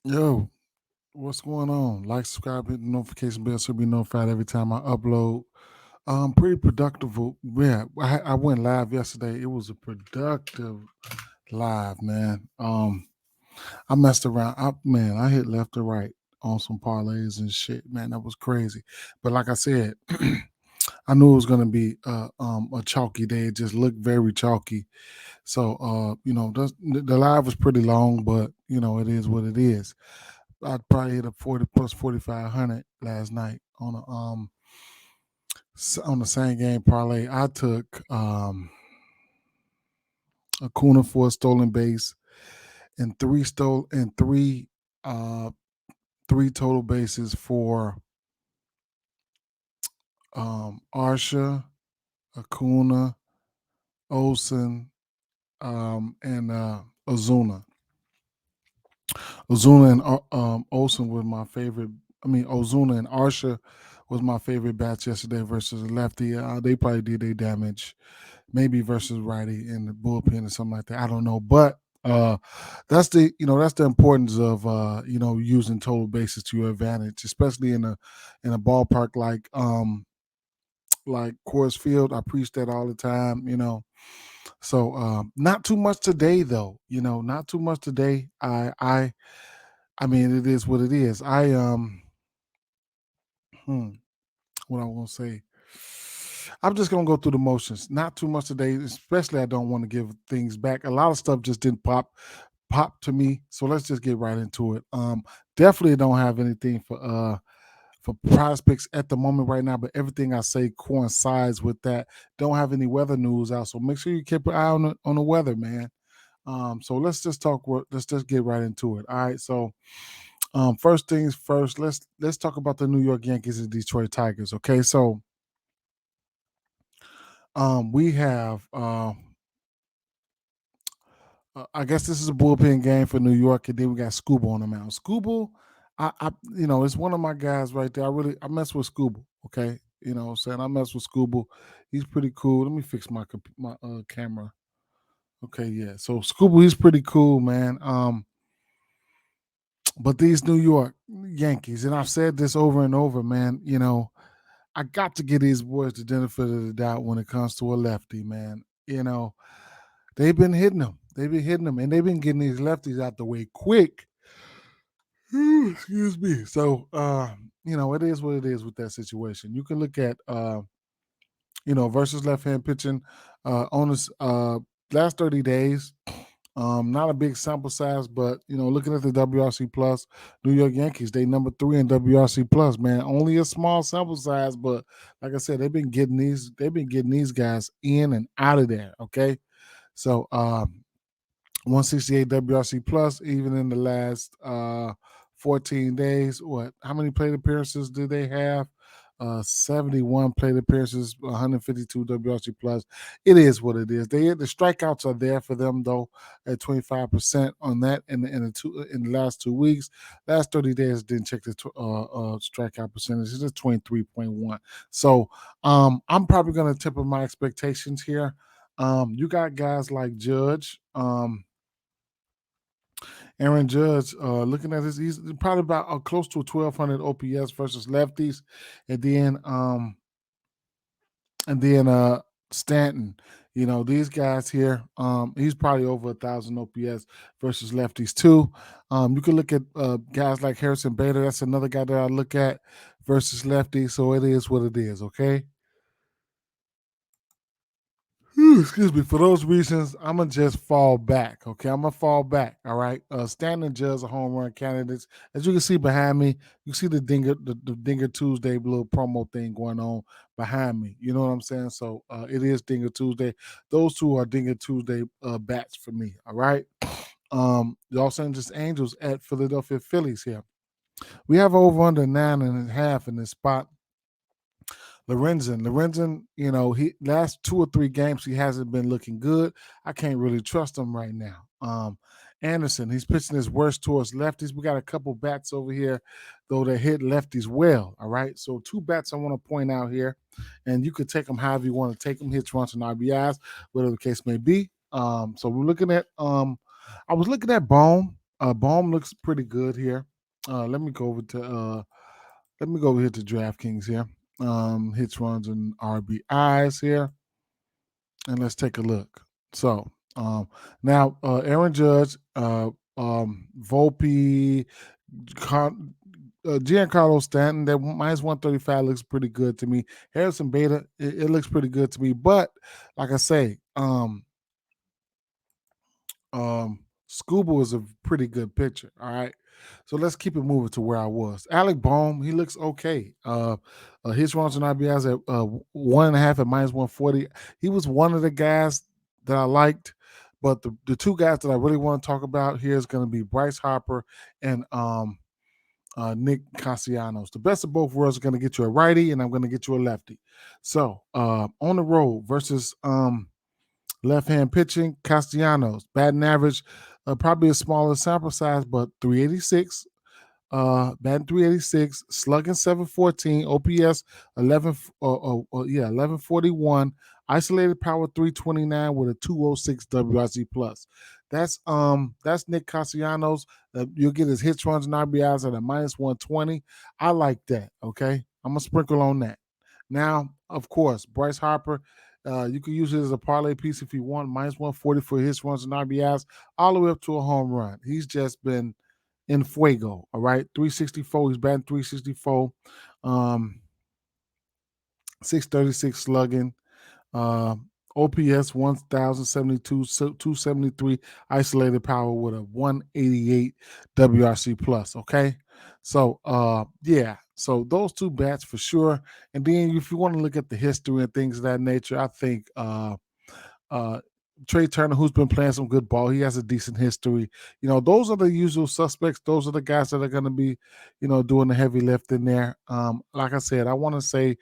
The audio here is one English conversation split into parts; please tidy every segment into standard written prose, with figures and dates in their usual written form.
Yo, what's going on? Like, subscribe, hit the notification bell so you'll be notified every time I upload. Pretty productive. Yeah, I went live yesterday. It was a productive live, man. I messed around. I hit left or right on some parlays and shit, man. That was crazy. But like I said, I knew it was gonna be a chalky day. It just looked very chalky. So the live was pretty long, but it is what it is. I'd probably hit a 40 plus 4,500 last night on the same game parlay. I took Acuna for a stolen base and uh three total bases for Arsha, Acuna, Olson, and Ozuna. Ozuna and Olson was my favorite. Ozuna and Arsha was my favorite bats yesterday versus a lefty. They probably did their damage, maybe versus righty in the bullpen or something like that. I don't know, but that's the importance of using total bases to your advantage, especially in a ballpark like Coors Field. I preach that all the time. So not too much today though. Not too much today. I mean, it is what it is. Hmm, what I want to say. I'm just gonna go through the motions. Not too much today, especially I don't want to give things back. A lot of stuff just didn't pop to me. So let's just get right into it. Definitely don't have anything for prize picks at the moment right now, but everything I say coincides with that. Don't have any weather news out, so make sure you keep an eye on the weather, man. So let's just talk. Let's just get right into it. All right. So first things first, let's talk about the New York Yankees and Detroit Tigers. Okay, so we have I guess this is a bullpen game for New York, and then we got Scuba on the mound. Scuba, it's one of my guys right there. I mess with Scuba. Okay, what I'm saying, I mess with Scuba. He's pretty cool. Let me fix my camera. Okay, yeah. So Scuba, he's pretty cool, man. But these New York Yankees, and I've said this over and over, man. I got to give these boys the benefit of the doubt when it comes to a lefty, man. They've been hitting them. They've been hitting them, and they've been getting these lefties out the way quick. Excuse me. So, it is what it is with that situation. You can look at, versus left hand pitching on this last 30 days. Not a big sample size, but looking at the WRC plus, New York Yankees, they number 3 in WRC plus, man. Only a small sample size, but like I said, they've been getting these guys in and out of there. Okay, so 168 WRC plus, even in the last 14 days. How many plate appearances do they have? 71 plate appearances, 152 WRC plus. It is what it is. The strikeouts are there for them though, at 25% on that in the last 2 weeks. Last 30 days didn't check the strikeout percentage. It's just 23.1. So I'm probably gonna temper my expectations here. You got guys like Judge. Aaron Judge, looking at this, he's probably about close to 1,200 OPS versus lefties, and then Stanton. These guys here, he's probably over 1,000 OPS versus lefties too. You can look at guys like Harrison Bader. That's another guy that I look at versus lefties. So it is what it is. Okay. Excuse me. For those reasons, I'm gonna just fall back. Okay, I'm gonna fall back. All right. Standing Judge are home run candidates. As you can see behind me, you see the Dinger Tuesday little promo thing going on behind me. You know what I'm saying? So it is Dinger Tuesday. Those two are Dinger Tuesday bats for me. All right. Los Angeles Angels at Philadelphia Phillies here. We have over under 9.5 in this spot. Lorenzen, he last 2 or 3 games he hasn't been looking good. I can't really trust him right now. Anderson, he's pitching his worst towards lefties. We got a couple bats over here, though, that hit lefties well. All right, so 2 bats I want to point out here, and you could take them however you want to take them. Hits, runs, and RBIs, whatever the case may be. So we're looking at. I was looking at Bone. Bohm looks pretty good here. Let me go over to DraftKings here. Hits, runs, and RBIs here, and let's take a look. So now Aaron Judge, Volpe, Giancarlo Stanton, that minus 135 looks pretty good to me. Harrison Beta, it looks pretty good to me. But like I say, Scuba was a pretty good pitcher. All right. So let's keep it moving to where I was. Alec Bohm, he looks okay. His runs and RBIs at 1.5 at minus 140. He was one of the guys that I liked. But the two guys that I really want to talk about here is going to be Bryce Harper and Nick Castellanos. The best of both worlds are going to get you a righty, and I'm going to get you a lefty. So on the road versus left-hand pitching, Castellanos, batting average, probably a smaller sample size, but 386. Batting 386, slugging 714, OPS 1141, isolated power 329 with a 206 WRC plus. That's Nick Castellanos. You'll get his hits, runs, and RBIs at a minus 120. I like that. Okay, I'm gonna sprinkle on that. Now, of course, Bryce Harper. You can use it as a parlay piece if you want. Minus 140 for his runs and RBIs, all the way up to a home run. He's just been in fuego. All right, 364. He's batting 364. 636 slugging. OPS 1072, 273 isolated power with a 188 WRC plus. Okay, so yeah, so those two bats for sure. And then if you want to look at the history and things of that nature, I think Trey Turner, who's been playing some good ball, he has a decent history. Those are the usual suspects. Those are the guys that are going to be, doing the heavy lifting there. Like I said, I want to say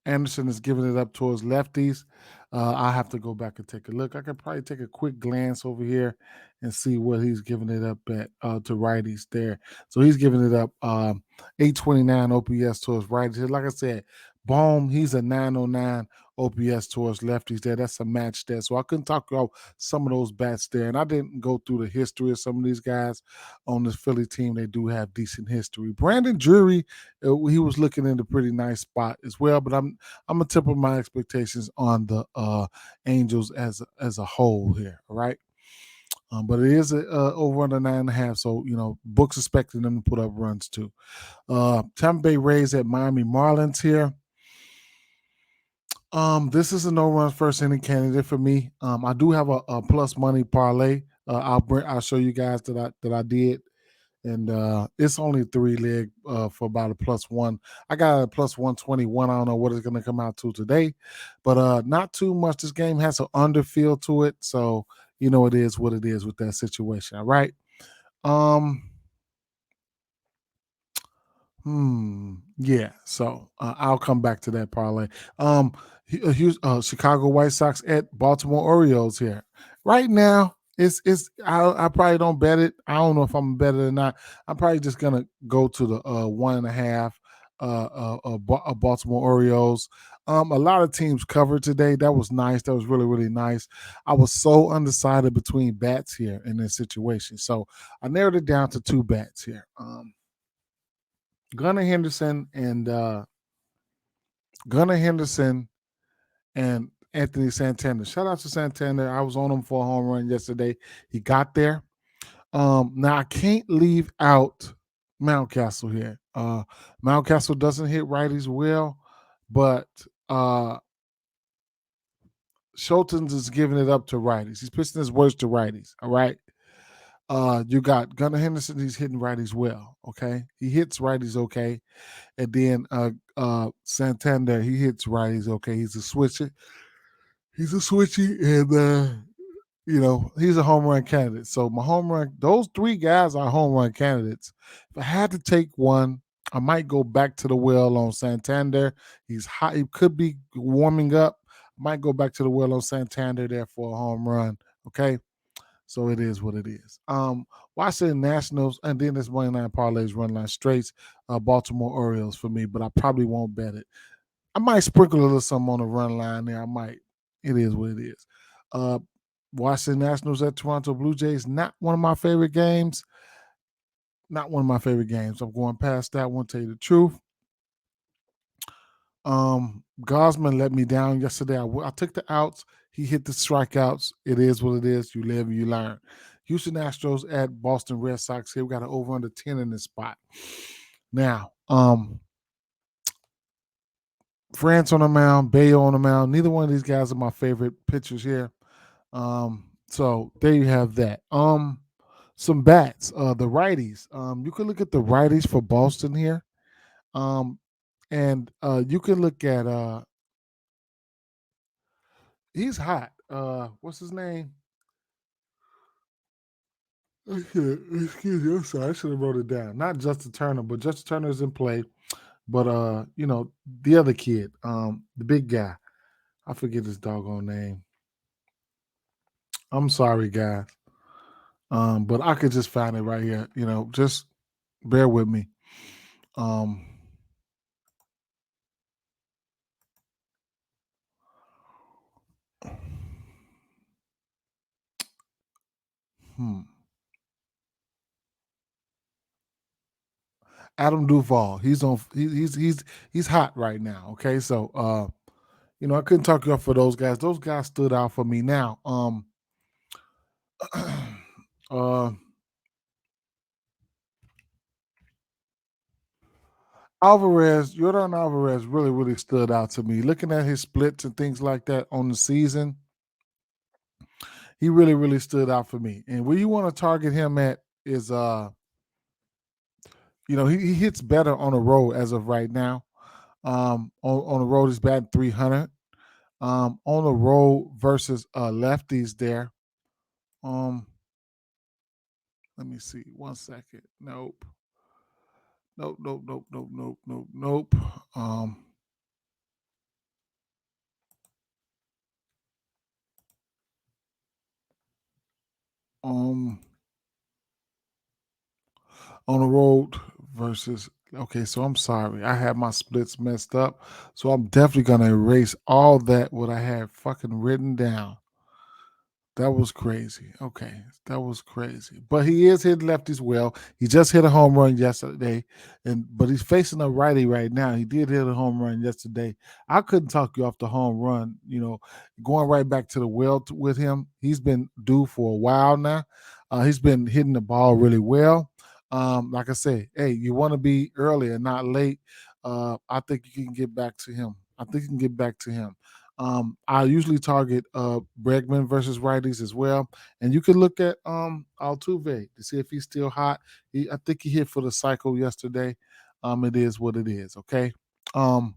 Anderson is giving it up towards lefties. I have to go back and take a look. I could probably take a quick glance over here and see what he's giving it up at to righties there. So he's giving it up 829 OPS towards righties. Like I said, Bohm, he's a 909 OPS towards lefties there. That's a match there. So I couldn't talk about some of those bats there. And I didn't go through the history of some of these guys on this Philly team. They do have decent history. Brandon Drury, he was looking in a pretty nice spot as well. But I'm gonna temper my expectations on the Angels as a whole here. All right. But it is over under 9.5, so books expecting them to put up runs too. Tampa Bay Rays at Miami Marlins here. This is a no runs first inning candidate for me. I do have a plus money parlay. I'll show you guys that I did, and it's only 3-leg for about a +1. I got a +121. I don't know what it's going to come out to today, but not too much. This game has an under feel to it, so it is what it is with that situation. All right. Yeah. So I'll come back to that parlay. Chicago White Sox at Baltimore Orioles here. Right now, I probably don't bet it. I don't know if I'm better or not. I'm probably just gonna go to the 1.5 Baltimore Orioles. A lot of teams covered today. That was nice. That was really, really nice. I was so undecided between bats here in this situation. So I narrowed it down to 2 bats here. Gunnar Henderson and Anthony Santander. Shout out to Santander. I was on him for a home run yesterday. He got there. Now I can't leave out Mountcastle here. Mountcastle doesn't hit righties well, but Schultz is giving it up to righties. He's pitching his worst to righties. All right. You got Gunnar Henderson. He's hitting righties well. Okay, he hits righties okay, and then Santander, he hits righties okay. He's a switcher. And he's a home run candidate. So my home run, those 3 guys are home run candidates. If I had to take one, I might go back to the well on Santander. He's hot. He could be warming up. I might go back to the well on Santander there for a home run. Okay. So it is what it is. Washington Nationals, and then this money line parlays, run line straights, Baltimore Orioles for me, but I probably won't bet it. I might sprinkle a little something on the run line there. I might. It is what it is. Washington Nationals at Toronto Blue Jays. Not one of my favorite games. Not one of my favorite games. I'm going past that one, tell you the truth. Gosman let me down yesterday. I took the outs. He hit the strikeouts. It is what it is. You live, you learn. Houston Astros at Boston Red Sox. Here we got an over under 10 in this spot. Now, France on the mound, Bayo on the mound. Neither one of these guys are my favorite pitchers here. So there you have that. Some bats. The righties. You can look at the righties for Boston here. And you can look at he's hot. What's his name? Excuse me, I'm sorry. I should have wrote it down. Not Justin Turner, but Justin Turner is in play. But the other kid, the big guy. I forget his doggone name. I'm sorry, guys. But I could just find it right here. Just bear with me. Um, hmm. Adam Duvall. He's on. He's hot right now. Okay, so I couldn't talk you up for those guys. Those guys stood out for me. Now, uh, Jordan Alvarez really, really stood out to me. Looking at his splits and things like that on the season, he really, really stood out for me. And where you want to target him at is, he hits better on the road as of right now. On the road, he's batting 300. On the road versus lefties there. Let me see. 1 second. Nope. Nope. Nope. Nope. Nope. Nope. Nope. Nope. Um, on the road versus. Okay, so I'm sorry. I had my splits messed up. So I'm definitely gonna erase all that what I had fucking written down. That was crazy. Okay, that was crazy. But he is hitting lefties well. He just hit a home run yesterday, but he's facing a righty right now. He did hit a home run yesterday. I couldn't talk you off the home run. Going right back to the well with him. He's been due for a while now. He's been hitting the ball really well. Like I say, hey, you want to be early and not late. I think you can get back to him. I think you can get back to him. I usually target Bregman versus righties as well, and you can look at Altuve to see if he's still hot. I think he hit for the cycle yesterday. It is what it is. Okay. Um,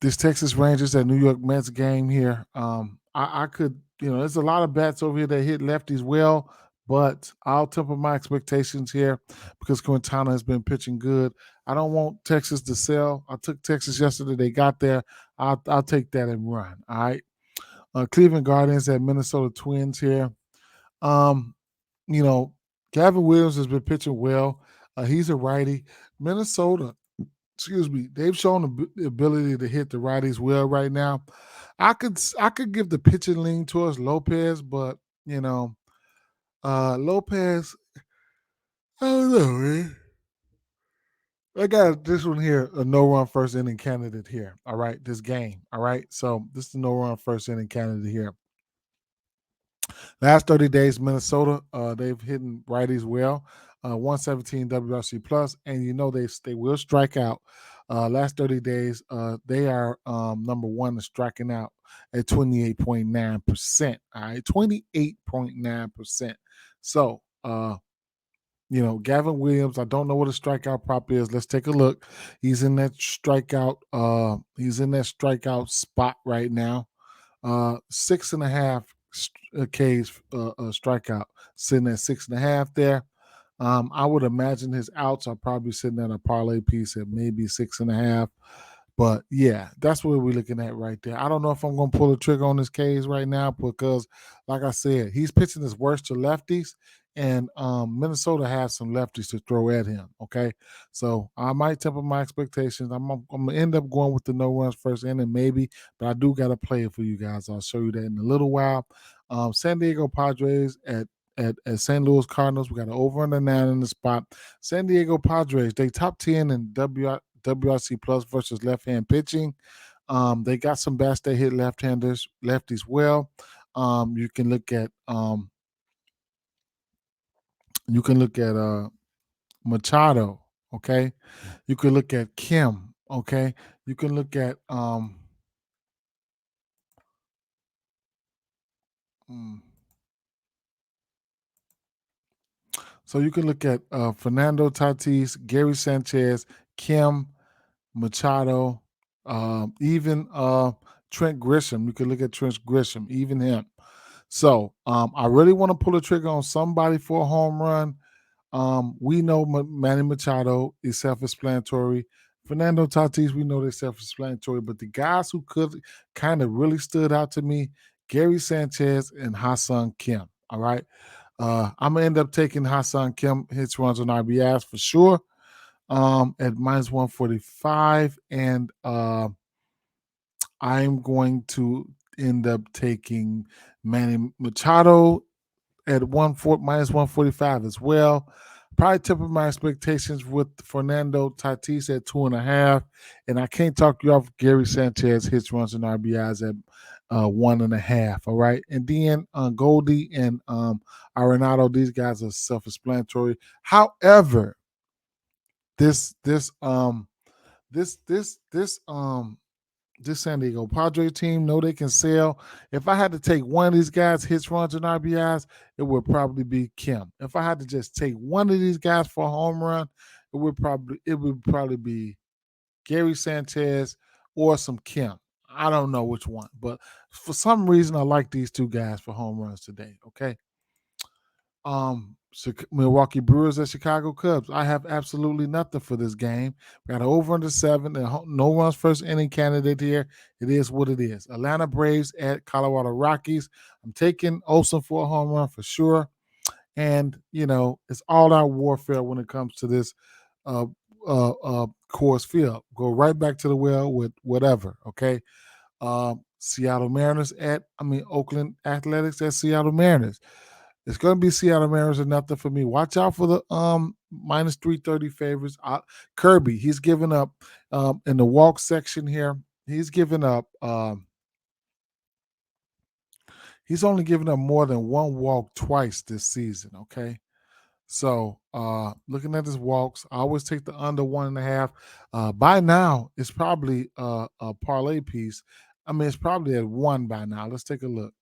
this Texas Rangers at New York Mets game here. I could, there's a lot of bats over here that hit lefties well, but I'll temper my expectations here because Quintana has been pitching good. I don't want Texas to sell. I took Texas yesterday. They got there. I'll take that and run. All right. Cleveland Guardians at Minnesota Twins here. Um, Gavin Williams has been pitching well. He's a righty. Minnesota, excuse me, they've shown the ability to hit the righties well right now. I could give the pitching lean towards Lopez, but Lopez, I don't know, man. I got this one here, a no run first inning candidate here. All right, this game. All right, so this is the no run first inning candidate here. Last 30 days, Minnesota, they've hit righties well. 117 WRC plus, and they will strike out. Last 30 days, they are number one in striking out at 28.9%. All right, 28.9%. So, Gavin Williams, I don't know what a strikeout prop is. Let's take a look. He's in that strikeout. He's in that strikeout spot right now. 6.5 Ks strikeout, sitting at 6.5 there. I would imagine his outs are probably sitting at a parlay piece at maybe 6.5. But yeah, that's what we're looking at right there. I don't know if I'm going to pull the trigger on this case right now because, like I said, he's pitching his worst to lefties, and Minnesota has some lefties to throw at him. Okay, so I might temper my expectations. I'm gonna end up going with the no runs first inning, maybe, but I do got to play it for you guys. I'll show you that in a little while. San Diego Padres at St. Louis Cardinals. We got an over and a 9 in the spot. San Diego Padres, they top 10 in WRC plus versus left-hand pitching. They got some bats that hit left-handers, lefties well. You can look at Machado, okay? You can look at Kim, okay? You can look at mm, so you can look at Fernando Tatis, Gary Sanchez, Kim, Machado, even Trent Grisham. You can look at Trent Grisham, even him. So I really want to pull the trigger on somebody for a home run. We know Manny Machado is self-explanatory. Fernando Tatis, we know they're self-explanatory. But the guys who could kind of really stood out to me, Gary Sanchez and Ha-Seong Kim. All right. I'm gonna end up taking Ha-Seong Kim hits, runs, and RBIs for sure. At minus 145, and I'm going to end up taking Manny Machado at minus 145 as well. Probably temper my expectations with Fernando Tatis at 2.5, and I can't talk you off Gary Sanchez hits, runs, and RBIs at 1.5. All right, and then Goldie and Arenado, these guys are self-explanatory. However, this this um this this this this San Diego Padre team know they can sell. If I had to take one of these guys hits, runs, and RBIs, it would probably be Kim. If I had to just take one of these guys for a home run, it would probably be Gary Sanchez or some Kim. I don't know which one, but for some reason I like these two guys for home runs today. Okay. Milwaukee Brewers at Chicago Cubs. I have absolutely nothing for this game. We got over under 7. No runs first inning candidate here. It is what it is. Atlanta Braves at Colorado Rockies. I'm taking Olsen for a home run for sure. And it's all out warfare when it comes to this uh Coors Field. Go right back to the well with whatever. Okay. Oakland Athletics at Seattle Mariners. It's going to be Seattle Mariners or nothing for me. Watch out for the minus 330 favorites. Kirby, he's given up in the walk section here. He's given up. He's only given up more than one walk twice this season. Okay. So looking at his walks, I always take the under 1.5. By now, it's probably a parlay piece. It's probably at 1 by now. Let's take a look.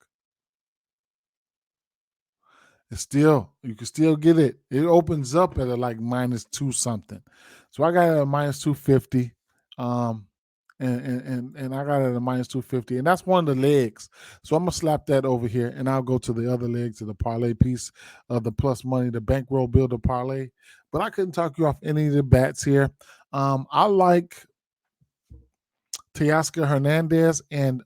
It's still, you can still get it. It opens up at like minus 2 something. So I got it at minus 250. And I got it at minus 250. And that's one of the legs. So I'm gonna slap that over here and I'll go to the other legs of the parlay piece of the plus money, the bankroll builder parlay. But I couldn't talk you off any of the bats here. I like Teoscar Hernandez and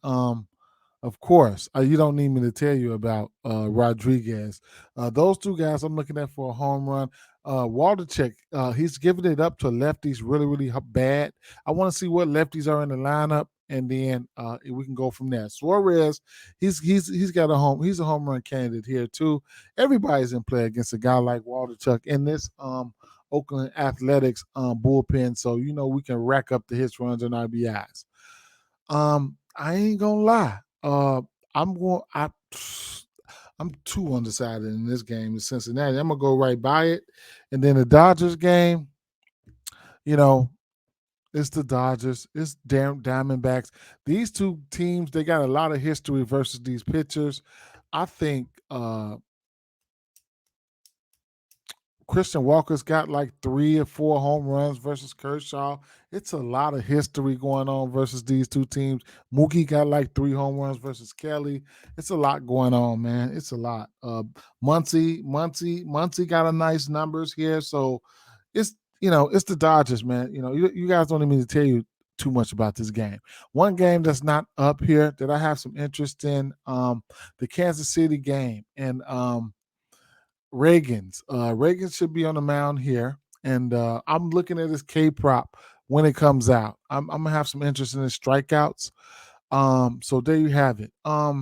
of course, you don't need me to tell you about Rodriguez. Those two guys I'm looking at for a home run. Waldichuk, he's giving it up to lefties really, really bad. I want to see what lefties are in the lineup, and then we can go from there. Suarez, he's got a home. He's a home run candidate here too. Everybody's in play against a guy like Waldichuk in this Oakland Athletics bullpen, so we can rack up the hits, runs, and RBIs. I ain't gonna lie. I'm going. I'm too undecided in this game in Cincinnati. I'm gonna go right by it, and then the Dodgers game. It's the Dodgers. It's Diamondbacks. These two teams, they got a lot of history versus these pitchers. I think Christian Walker's got like 3 or 4 home runs versus Kershaw. It's a lot of history going on versus these two teams. Mookie got like 3 home runs versus Kelly. It's a lot going on, man. It's a lot. Muncy got a nice numbers here. So it's the Dodgers, man. You guys don't need me to too much about this game. One game that's not up here that I have some interest in, the Kansas City game and Reagan's. Reagan should be on the mound here, and I'm looking at his K prop when it comes out. I'm gonna have some interest in his strikeouts. So there you have it. I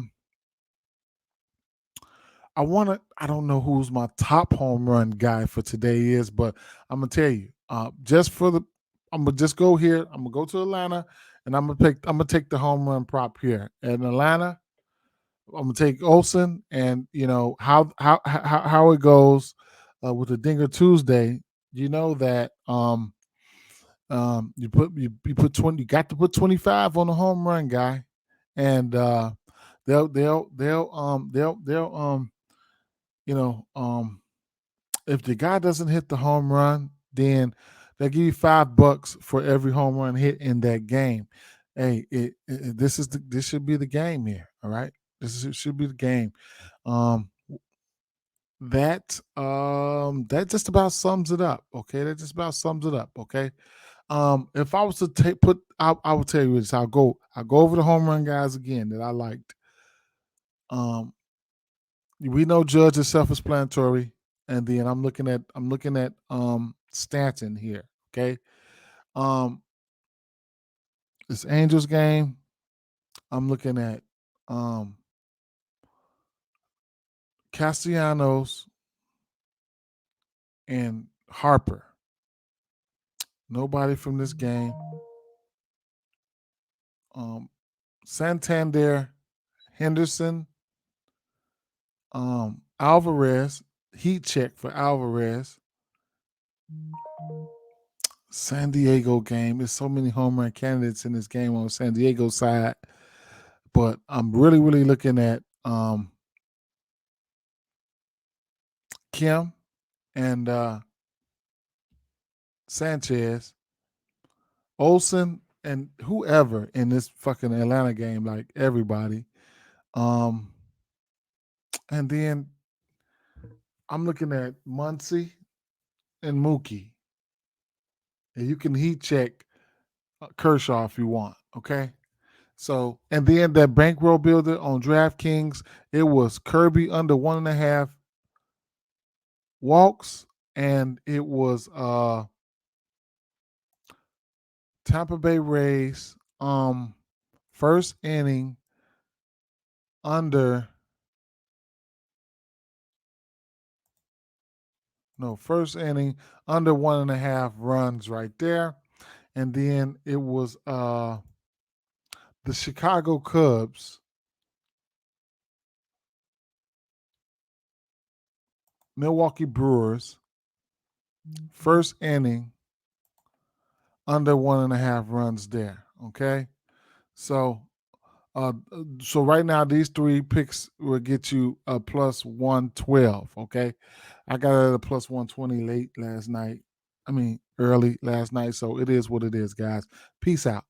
don't know who's my top home run guy for today is, but I'm gonna tell you, I'm gonna just go here. I'm gonna go to Atlanta, and I'm gonna take the home run prop here. In Atlanta, I'm gonna take Olsen, and you know how it goes with the Dinger Tuesday. You know that you put 20, you got to put 25 on the home run guy, and they'll you know if the guy doesn't hit the home run, then they'll give you $5 for every home run hit in that game. Hey, this should be the game here. All right, should be the game. Um, that just about sums it up. Okay, that just about sums it up. Okay. If I was to I will tell you this. I'll go over the home run guys again that I liked. Um, we know Judge is self-explanatory, and then I'm looking at Stanton here. Okay. Um, this Angels game, I'm looking at Castellanos and Harper. Nobody from this game. Santander, Henderson, Alvarez, heat check for Alvarez. San Diego game. There's so many home run candidates in this game on San Diego side, but I'm really looking at Kim and Sanchez, Olsen, and whoever in this fucking Atlanta game, like everybody. Um, and then I'm looking at Muncy and Mookie. And you can heat check Kershaw if you want. Okay. So, and then that bankroll builder on DraftKings, it was Kirby under 1.5 walks, and it was Tampa Bay Rays first inning under first inning under 1.5 runs right there. And then it was the Chicago Cubs, Milwaukee Brewers, first inning under 1.5 runs there. Okay. So so right now these three picks will get you a plus 112. Okay. I got it at a plus 120 late last night. I mean early last night. So it is what it is, guys. Peace out.